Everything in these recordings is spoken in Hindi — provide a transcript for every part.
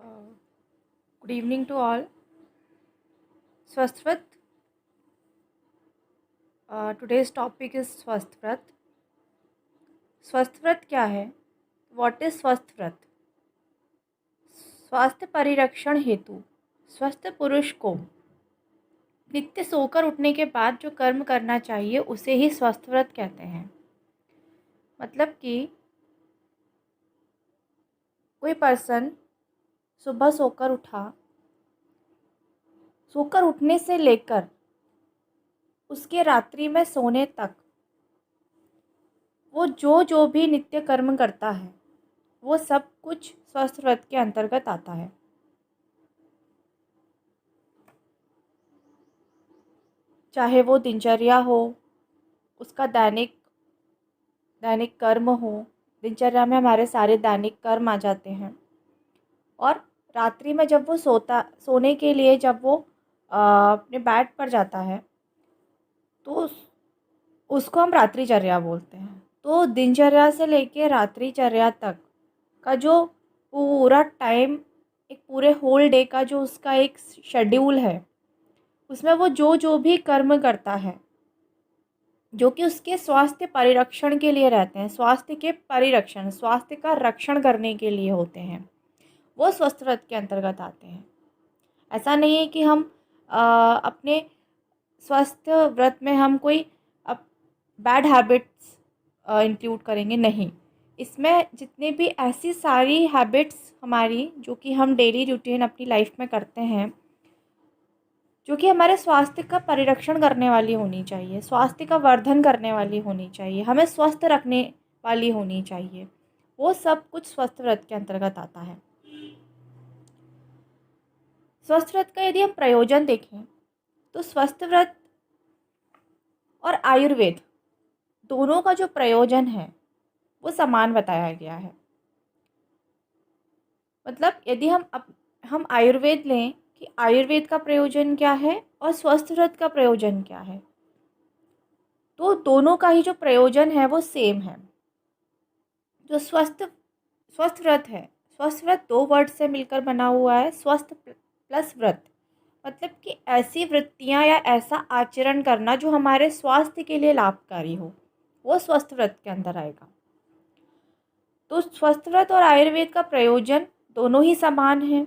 Good evening to all. Swasthvat. Today's topic is Swasthvat. स्वस्थव्रत क्या है? What is swasthavritta? स्वास्थ्य परिरक्षण हेतु स्वस्थ पुरुष को नित्य सोकर उठने के बाद जो कर्म करना चाहिए उसे ही स्वस्थव्रत कहते हैं। मतलब कि कोई पर्सन सुबह सोकर उठने से लेकर उसके रात्रि में सोने तक वो जो भी नित्य कर्म करता है वो सब कुछ स्वस्थव्रत के अंतर्गत आता है। चाहे वो दिनचर्या हो, उसका दैनिक कर्म हो। दिनचर्या में हमारे सारे दैनिक कर्म आ जाते हैं और रात्रि में जब वो सोने के लिए जब वो अपने बेड पर जाता है तो उसको हम रात्रिचर्या बोलते हैं। तो दिनचर्या से लेके रात्रिचर्या तक का जो पूरा टाइम, एक पूरे होल डे का जो उसका एक शेड्यूल है, उसमें वो जो भी कर्म करता है जो कि उसके स्वास्थ्य परिरक्षण के लिए रहते हैं, स्वास्थ्य के परिरक्षण, स्वास्थ्य का रक्षण करने के लिए होते हैं, वो स्वस्थ व्रत के अंतर्गत आते हैं। ऐसा नहीं है कि हम अपने स्वस्थ व्रत में हम कोई बैड हैबिट्स इंक्लूड करेंगे, नहीं। इसमें जितने भी ऐसी सारी हैबिट्स हमारी जो कि हम डेली रूटीन अपनी लाइफ में करते हैं, जो कि हमारे स्वास्थ्य का परिरक्षण करने वाली होनी चाहिए, स्वास्थ्य का वर्धन करने वाली होनी चाहिए, हमें स्वस्थ रखने वाली होनी चाहिए, वो सब कुछ स्वस्थ व्रत के अंतर्गत आता है। स्वस्थ व्रत का यदि हम प्रयोजन देखें तो स्वस्थ व्रत और आयुर्वेद दोनों का जो प्रयोजन है वो समान बताया गया है। मतलब यदि हम आयुर्वेद लें कि आयुर्वेद का प्रयोजन क्या है और स्वस्थ व्रत का प्रयोजन क्या है, तो दोनों का ही जो प्रयोजन है वो सेम है। जो स्वस्थ व्रत है, स्वस्थ व्रत दो वर्ड से मिलकर बना हुआ है, स्वस्थ प्लस व्रत। मतलब कि ऐसी वृत्तियाँ या ऐसा आचरण करना जो हमारे स्वास्थ्य के लिए लाभकारी हो, वो स्वस्थ व्रत के अंदर आएगा। तो स्वस्थ व्रत और आयुर्वेद का प्रयोजन दोनों ही समान हैं।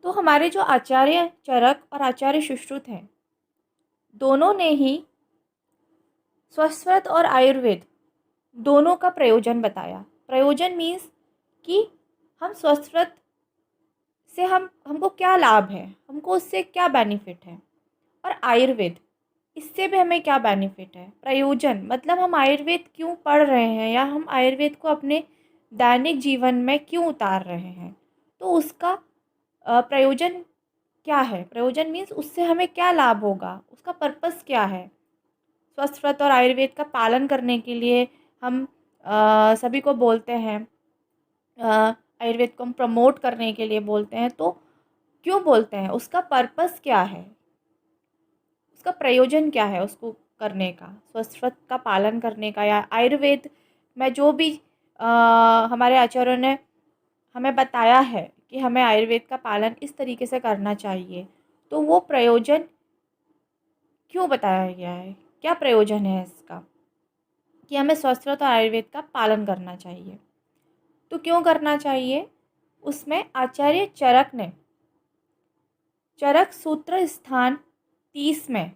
तो हमारे जो आचार्य चरक और आचार्य सुश्रुत हैं, दोनों ने ही स्वस्थ व्रत और आयुर्वेद दोनों का प्रयोजन बताया। प्रयोजन मीन्स कि हम स्वस्थ व्रत से हमको क्या लाभ है, हमको उससे क्या बेनिफिट है, और आयुर्वेद इससे भी हमें क्या बेनिफिट है। प्रयोजन मतलब हम आयुर्वेद क्यों पढ़ रहे हैं या हम आयुर्वेद को अपने दैनिक जीवन में क्यों उतार रहे हैं, तो उसका प्रयोजन क्या है। प्रयोजन मीन्स उससे हमें क्या लाभ होगा, उसका पर्पस क्या है। स्वस्थ व्रत और आयुर्वेद का पालन करने के लिए हम सभी को बोलते हैं, आयुर्वेद को हम प्रमोट करने के लिए बोलते हैं। तो क्यों बोलते हैं, उसका पर्पस क्या है, उसका प्रयोजन क्या है उसको करने का, स्वस्थ व्रत का पालन करने का, या आयुर्वेद में जो भी हमारे आचार्यों ने हमें बताया है कि हमें आयुर्वेद का पालन इस तरीके से करना चाहिए, तो वो प्रयोजन क्यों बताया गया है, क्या प्रयोजन है इसका कि हमें स्वस्थ व्रत और आयुर्वेद का पालन करना चाहिए। तो क्यों करना चाहिए, उसमें आचार्य चरक ने चरक सूत्र स्थान 30 में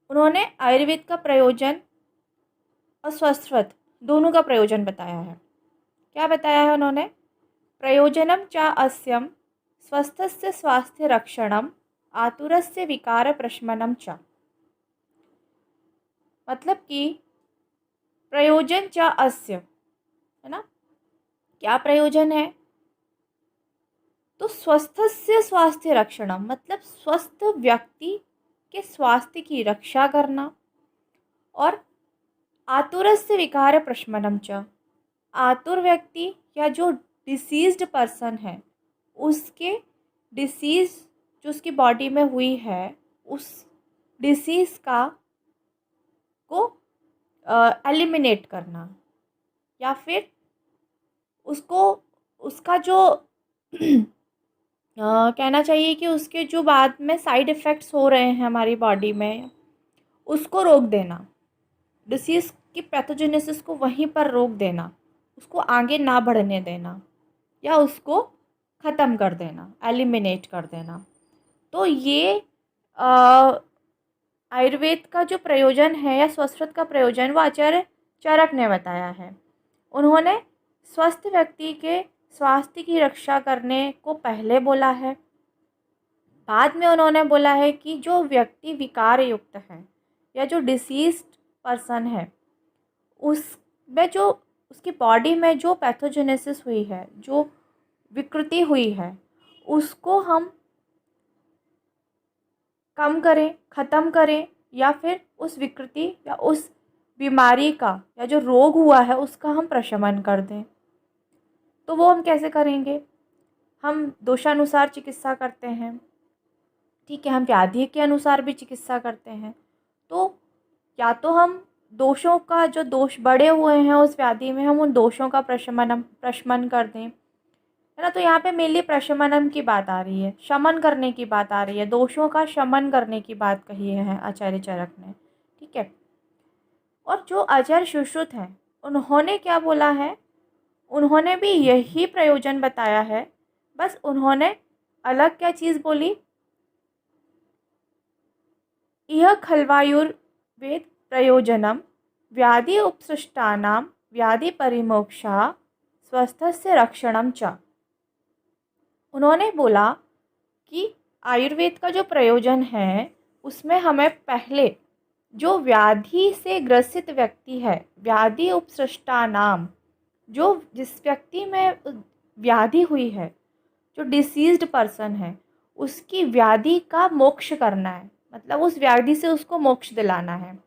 उन्होंने आयुर्वेद का प्रयोजन और स्वस्थ व्रत दोनों का प्रयोजन बताया है। क्या बताया है उन्होंने, प्रयोजनम च अस्यम स्वस्थस्य स्वास्थ्य रक्षणम आतुरस्य विकार प्रशमनम च। मतलब कि प्रयोजन च अस्य, है ना, क्या प्रयोजन है, तो स्वस्थस्य स्वास्थ्य रक्षणम मतलब स्वस्थ व्यक्ति के स्वास्थ्य की रक्षा करना, और आतुरस्य विकार प्रशमनम च आतुर व्यक्ति या जो डिसीज्ड पर्सन है उसके डिसीज़ जो उसकी बॉडी में हुई है उस डिसीज़ का को एलिमिनेट करना, या फिर उसको उसका जो कहना चाहिए कि उसके जो बाद में साइड इफ़ेक्ट्स हो रहे हैं हमारी बॉडी में, उसको रोक देना, डिसीज़ की पैथोजेनेसिस को वहीं पर रोक देना, उसको आगे ना बढ़ने देना या उसको ख़त्म कर देना, एलिमिनेट कर देना। तो ये आयुर्वेद का जो प्रयोजन है या स्वस्त्रत का प्रयोजन वो आचार्य चरक ने बताया है। उन्होंने स्वस्थ व्यक्ति के स्वास्थ्य की रक्षा करने को पहले बोला है। बाद में उन्होंने बोला है कि जो व्यक्ति विकार युक्त है या जो डिसीज्ड पर्सन है, उसमें जो उसकी बॉडी में जो पैथोजेनेसिस हुई है, जो विकृति हुई है, उसको हम कम करें, ख़त्म करें या फिर उस विकृति या उस बीमारी का या जो रोग हुआ है उसका हम प्रशमन कर दें। तो वो हम कैसे करेंगे? हम दोषानुसार चिकित्सा करते हैं, ठीक है, हम व्याधि के अनुसार भी चिकित्सा करते हैं। तो या तो हम दोषों का जो दोष बढ़े हुए हैं उस व्याधि में, हम उन दोषों का प्रशमन कर दें, है ना। तो यहाँ पे मेनली प्रशमनम की बात आ रही है, शमन करने की बात आ रही है, दोषों का शमन करने की बात कही है आचार्य चरक ने, ठीक है। और जो आचार्य सुश्रुत हैं उन्होंने क्या बोला है? उन्होंने भी यही प्रयोजन बताया है, बस उन्होंने अलग क्या चीज़ बोली? यह खल्वायुर्वेद प्रयोजनम व्याधि उपसृष्टानां व्याधि परिमोक्षा स्वस्थस्य रक्षणम च। उन्होंने बोला कि आयुर्वेद का जो प्रयोजन है उसमें हमें पहले जो व्याधि से ग्रसित व्यक्ति है, व्याधि उपसृष्टानाम, जो जिस व्यक्ति में व्याधि हुई है, जो डिसीज्ड पर्सन है, उसकी व्याधि का मोक्ष करना है। मतलब उस व्याधि से उसको मोक्ष दिलाना है,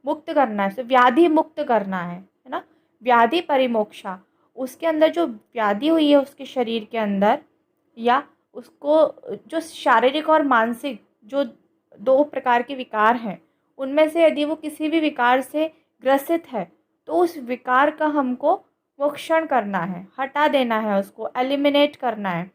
मुक्त करना है, उसे व्याधि मुक्त करना है ना। व्याधि परिमोक्षा, उसके अंदर जो व्याधि हुई है उसके शरीर के अंदर, या उसको जो शारीरिक और मानसिक जो दो प्रकार के विकार हैं, उनमें से यदि वो किसी भी विकार से ग्रसित है तो उस विकार का हमको मोक्षण करना है, हटा देना है, उसको एलिमिनेट करना है।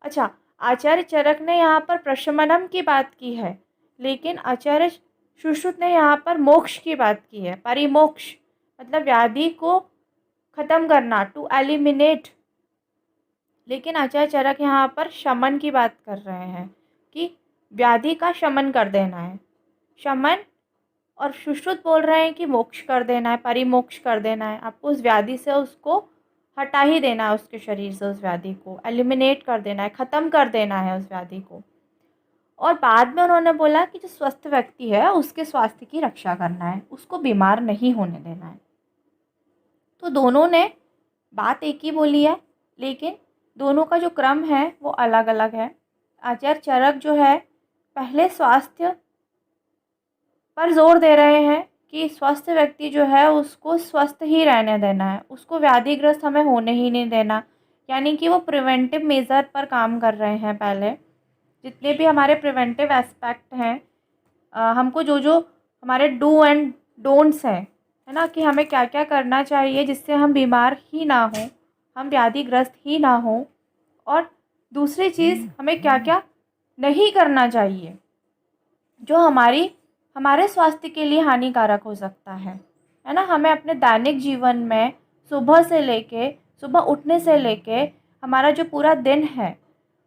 अच्छा, आचार्य चरक ने यहाँ पर प्रशमनम की बात की है, लेकिन आचार्य सुश्रुत ने यहाँ पर मोक्ष की बात की है, परिमोक्ष, मतलब व्याधि को ख़त्म करना, टू एलिमिनेट। लेकिन आचार्य चरक यहाँ पर शमन की बात कर रहे हैं कि व्याधि का शमन कर देना है, शमन। और सुश्रुत बोल रहे हैं कि मोक्ष कर देना है, परिमोक्ष कर देना है, आपको उस व्याधि से उसको हटा ही देना है, उसके शरीर से उस व्याधि को एलिमिनेट कर देना है, ख़त्म कर देना है उस व्याधि को। और बाद में उन्होंने बोला कि जो स्वस्थ व्यक्ति है उसके स्वास्थ्य की रक्षा करना है, उसको बीमार नहीं होने देना है। तो दोनों ने बात एक ही बोली है, लेकिन दोनों का जो क्रम है वो अलग अलग है। आचार्य चरक जो है पहले स्वास्थ्य पर जोर दे रहे हैं कि स्वस्थ व्यक्ति जो है उसको स्वस्थ ही रहने देना है, उसको व्याधिग्रस्त हमें होने ही नहीं देना। यानी कि वो प्रिवेंटिव मेज़र पर काम कर रहे हैं। पहले जितने भी हमारे प्रिवेंटिव एस्पेक्ट हैं, हमको जो जो हमारे डू एंड डोंट्स हैं, है ना, कि हमें क्या क्या करना चाहिए जिससे हम बीमार ही ना हों, हम व्याधिग्रस्त ही ना हों, और दूसरी चीज़ हमें क्या क्या नहीं करना चाहिए जो हमारे स्वास्थ्य के लिए हानिकारक हो सकता है ना। हमें अपने दैनिक जीवन में सुबह उठने से लेके हमारा जो पूरा दिन है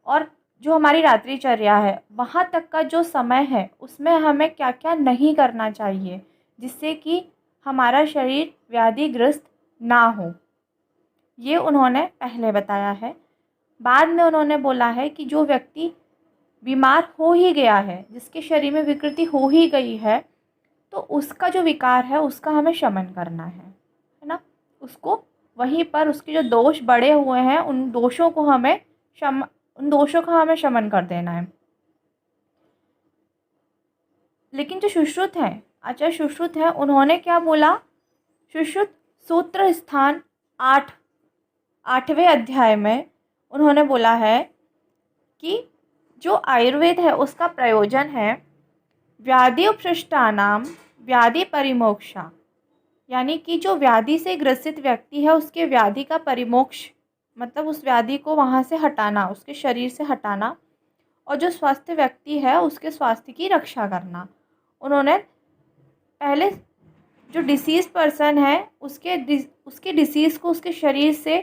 और जो हमारी रात्रिचर्या है वहाँ तक का जो समय है उसमें हमें क्या क्या नहीं करना चाहिए जिससे कि हमारा शरीर व्याधिग्रस्त ना हो, ये उन्होंने पहले बताया है। बाद में उन्होंने बोला है कि जो व्यक्ति बीमार हो ही गया है, जिसके शरीर में विकृति हो ही गई है, तो उसका जो विकार है उसका हमें शमन करना है ना। उसको वहीं पर उसके जो दोष बढ़े हुए हैं उन दोषों का हमें शमन कर देना है। लेकिन जो सुश्रुत हैं, आचार्य सुश्रुत हैं, उन्होंने क्या बोला? सुश्रुत सूत्र स्थान 8वें अध्याय में उन्होंने बोला है कि जो आयुर्वेद है उसका प्रयोजन है व्याधि उपसृष्टानाम व्याधि परिमोक्षा, यानी कि जो व्याधि से ग्रसित व्यक्ति है उसके व्याधि का परिमोक्ष, मतलब उस व्याधि को वहाँ से हटाना, उसके शरीर से हटाना, और जो स्वस्थ व्यक्ति है उसके स्वास्थ्य की रक्षा करना। उन्होंने पहले जो डिसीज पर्सन है उसके डिसीज़ को उसके शरीर से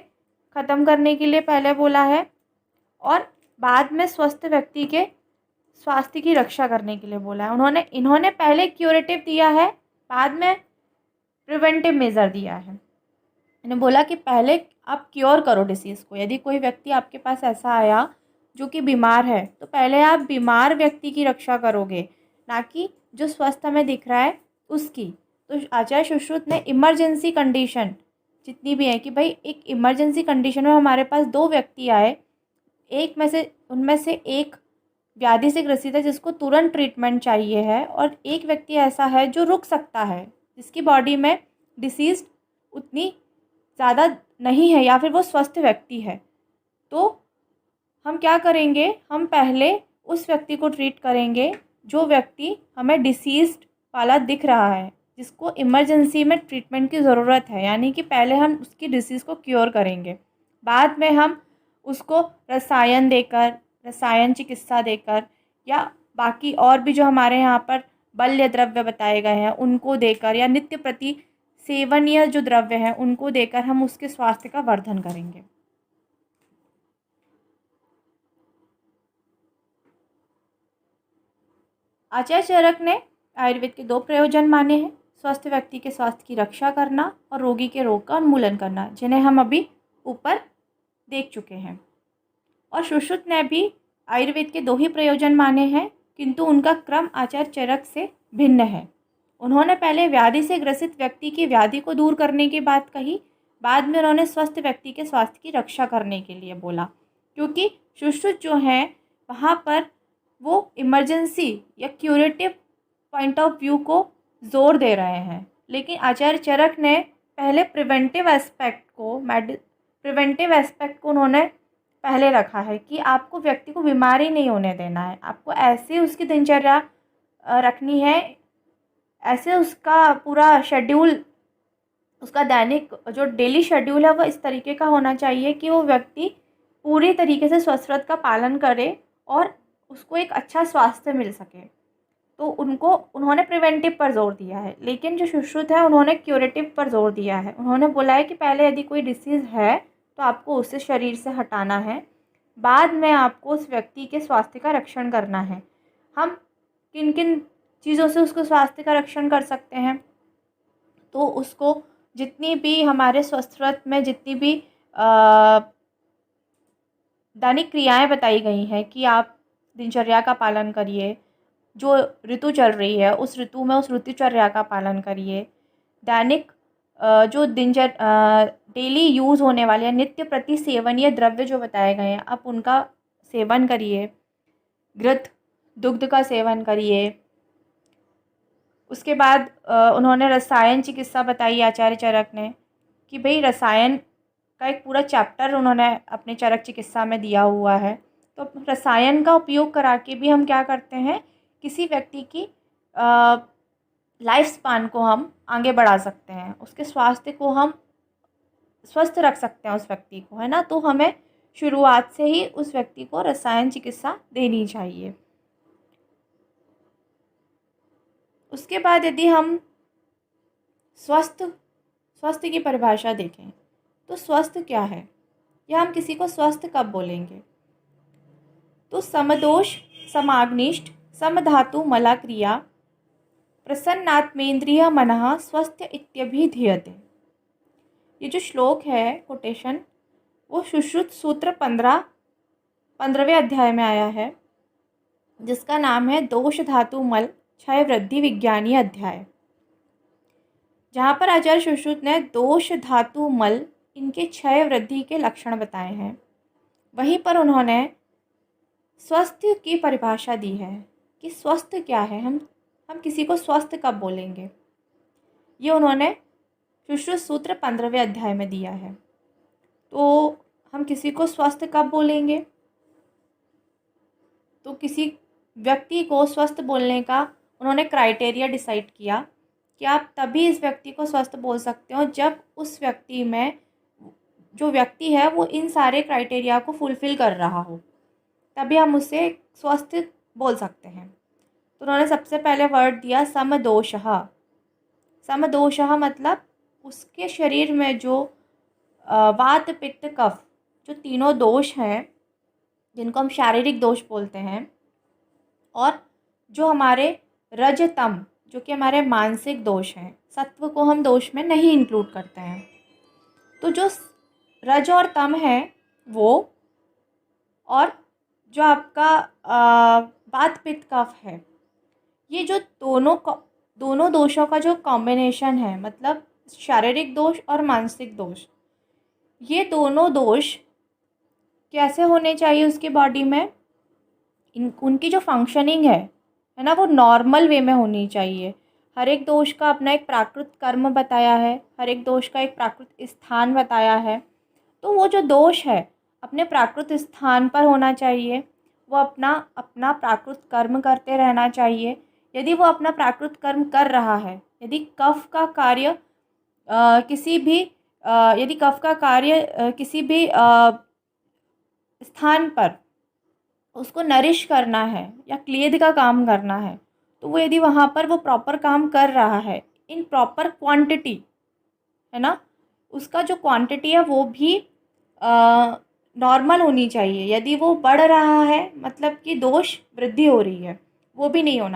ख़त्म करने के लिए पहले बोला है, और बाद में स्वस्थ व्यक्ति के स्वास्थ्य की रक्षा करने के लिए बोला है। इन्होंने पहले क्यूरेटिव दिया है, बाद में प्रिवेंटिव मेज़र दिया है। इन्होंने बोला कि पहले आप क्योर करो डिसीज़ को। यदि कोई व्यक्ति आपके पास ऐसा आया जो कि बीमार है, तो पहले आप बीमार व्यक्ति की रक्षा करोगे, ना कि जो स्वस्थ हमें दिख रहा है उसकी। तो आचार्य सुश्रुत ने इमरजेंसी कंडीशन जितनी भी है, कि भाई एक इमरजेंसी कंडीशन में हमारे पास 2 व्यक्ति आए, उनमें से एक व्याधि से ग्रसित है जिसको तुरंत ट्रीटमेंट चाहिए है, और एक व्यक्ति ऐसा है जो रुक सकता है, जिसकी बॉडी में डिसीज़ उतनी ज़्यादा नहीं है, या फिर वो स्वस्थ व्यक्ति है। तो हम क्या करेंगे, हम पहले उस व्यक्ति को ट्रीट करेंगे जो व्यक्ति हमें डिसीज़्ड वाला दिख रहा है, जिसको इमरजेंसी में ट्रीटमेंट की ज़रूरत है। यानी कि पहले हम उसकी डिसीज़ को क्योर करेंगे, बाद में हम उसको रसायन चिकित्सा देकर, या बाकी और भी जो हमारे यहाँ पर बल्य द्रव्य बताए गए हैं उनको देकर, या नित्य प्रति सेवनीय जो द्रव्य हैं उनको देकर हम उसके स्वास्थ्य का वर्धन करेंगे। आचार्य चरक ने आयुर्वेद के 2 प्रयोजन माने हैं, स्वस्थ व्यक्ति के स्वास्थ्य की रक्षा करना और रोगी के रोग का उन्मूलन करना, जिन्हें हम अभी ऊपर देख चुके हैं। और सुश्रुत ने भी आयुर्वेद के 2 ही प्रयोजन माने हैं, किंतु उनका क्रम आचार्य चरक से भिन्न है। उन्होंने पहले व्याधि से ग्रसित व्यक्ति की व्याधि को दूर करने की बात कही, बाद में उन्होंने स्वस्थ व्यक्ति के स्वास्थ्य की रक्षा करने के लिए बोला, क्योंकि सुश्रुत जो हैं वहाँ पर वो इमरजेंसी या क्यूरेटिव पॉइंट ऑफ व्यू को जोर दे रहे हैं, लेकिन आचार्य चरक ने पहले प्रिवेंटिव एस्पेक्ट को उन्होंने पहले रखा है, कि आपको व्यक्ति को बीमारी नहीं होने देना है, आपको ऐसे उसकी दिनचर्या रखनी है, ऐसे उसका पूरा शेड्यूल, उसका दैनिक जो डेली शेड्यूल है वो इस तरीके का होना चाहिए कि वो व्यक्ति पूरी तरीके से स्वस्त्रत का पालन करे और उसको एक अच्छा स्वास्थ्य मिल सके। तो उन्होंने प्रिवेंटिव पर जोर दिया है, लेकिन जो सुश्रुत है उन्होंने क्यूरेटिव पर जोर दिया है। उन्होंने बोला है कि पहले यदि कोई डिसीज़ है तो आपको उसे शरीर से हटाना है, बाद में आपको उस व्यक्ति के स्वास्थ्य का रक्षण करना है। हम किन किन चीज़ों से उसको स्वास्थ्य का रक्षण कर सकते हैं, तो उसको जितनी भी हमारे स्वस्थव्रत में जितनी भी दैनिक क्रियाएं बताई गई हैं कि आप दिनचर्या का पालन करिए, जो ऋतु चल रही है उस ऋतु में उस ऋतुचर्या का पालन करिए, दैनिक जो डेली यूज़ होने वाले नित्य प्रति सेवनीय द्रव्य जो बताए गए हैं आप उनका सेवन करिए, घृत दुग्ध का सेवन करिए। उसके बाद उन्होंने रसायन चिकित्सा बताई आचार्य चरक ने, कि भाई रसायन का एक पूरा चैप्टर उन्होंने अपने चरक चिकित्सा में दिया हुआ है। तो रसायन का उपयोग करा के भी हम क्या करते हैं, किसी व्यक्ति की लाइफ स्पान को हम आगे बढ़ा सकते हैं, उसके स्वास्थ्य को हम स्वस्थ रख सकते हैं उस व्यक्ति को, है ना। तो हमें शुरुआत से ही उस व्यक्ति को रसायन चिकित्सा देनी चाहिए। उसके बाद यदि हम स्वस्थ की परिभाषा देखें तो स्वस्थ क्या है, या हम किसी को स्वस्थ कब बोलेंगे, तो समदोष समाग्निष्ट समधातु मलाक्रिया प्रसन्नात्मेन्द्रिय मनः स्वस्थ इत्यभिधीयते। ये जो श्लोक है कोटेशन वो सुश्रुत सूत्र 15वें अध्याय में आया है, जिसका नाम है दोष धातु मल क्षय वृद्धि विज्ञानी अध्याय, जहाँ पर आचार्य सुश्रुत ने दोष धातु मल इनके क्षय वृद्धि के लक्षण बताए हैं। वहीं पर उन्होंने स्वस्थ की परिभाषा दी है कि स्वस्थ क्या है, हम किसी को स्वस्थ कब बोलेंगे, ये उन्होंने सुश्रुत सूत्र 15वें अध्याय में दिया है। तो हम किसी को स्वस्थ कब बोलेंगे, तो किसी व्यक्ति को स्वस्थ बोलने का उन्होंने क्राइटेरिया डिसाइड किया कि आप तभी इस व्यक्ति को स्वस्थ बोल सकते हो जब उस व्यक्ति में, जो व्यक्ति है वो इन सारे क्राइटेरिया को फुलफ़िल कर रहा हो, तभी हम उसे स्वस्थ बोल सकते हैं। तो उन्होंने सबसे पहले वर्ड दिया समदोषः। समदोषः मतलब उसके शरीर में जो वात पित्त कफ, जो तीनों दोष हैं जिनको हम शारीरिक दोष बोलते हैं, और जो हमारे रज तम, जो कि हमारे मानसिक दोष हैं, सत्व को हम दोष में नहीं इंक्लूड करते हैं। तो जो रज और तम है वो, और जो आपका वात पित्त कफ है, ये जो दोनों दोषों का जो कॉम्बिनेशन है, मतलब शारीरिक दोष और मानसिक दोष, ये दोनों दोष कैसे होने चाहिए उसकी बॉडी में, उनकी जो फंक्शनिंग है ना, वो नॉर्मल वे में होनी चाहिए। हर एक दोष का अपना एक प्राकृत कर्म बताया है, हर एक दोष का एक प्राकृत स्थान बताया है। तो वो जो दोष है अपने प्राकृत स्थान पर होना चाहिए, वो अपना अपना प्राकृत कर्म करते रहना चाहिए। यदि वो अपना प्राकृत कर्म कर रहा है, यदि कफ का कार्य किसी भी स्थान पर उसको नरिश करना है या क्लेद का काम करना है, तो वो यदि वहाँ पर वो प्रॉपर काम कर रहा है इन प्रॉपर क्वांटिटी, है ना, उसका जो क्वांटिटी है वो भी नॉर्मल होनी चाहिए। यदि वो बढ़ रहा है मतलब कि दोष वृद्धि हो रही है, वो भी नहीं होना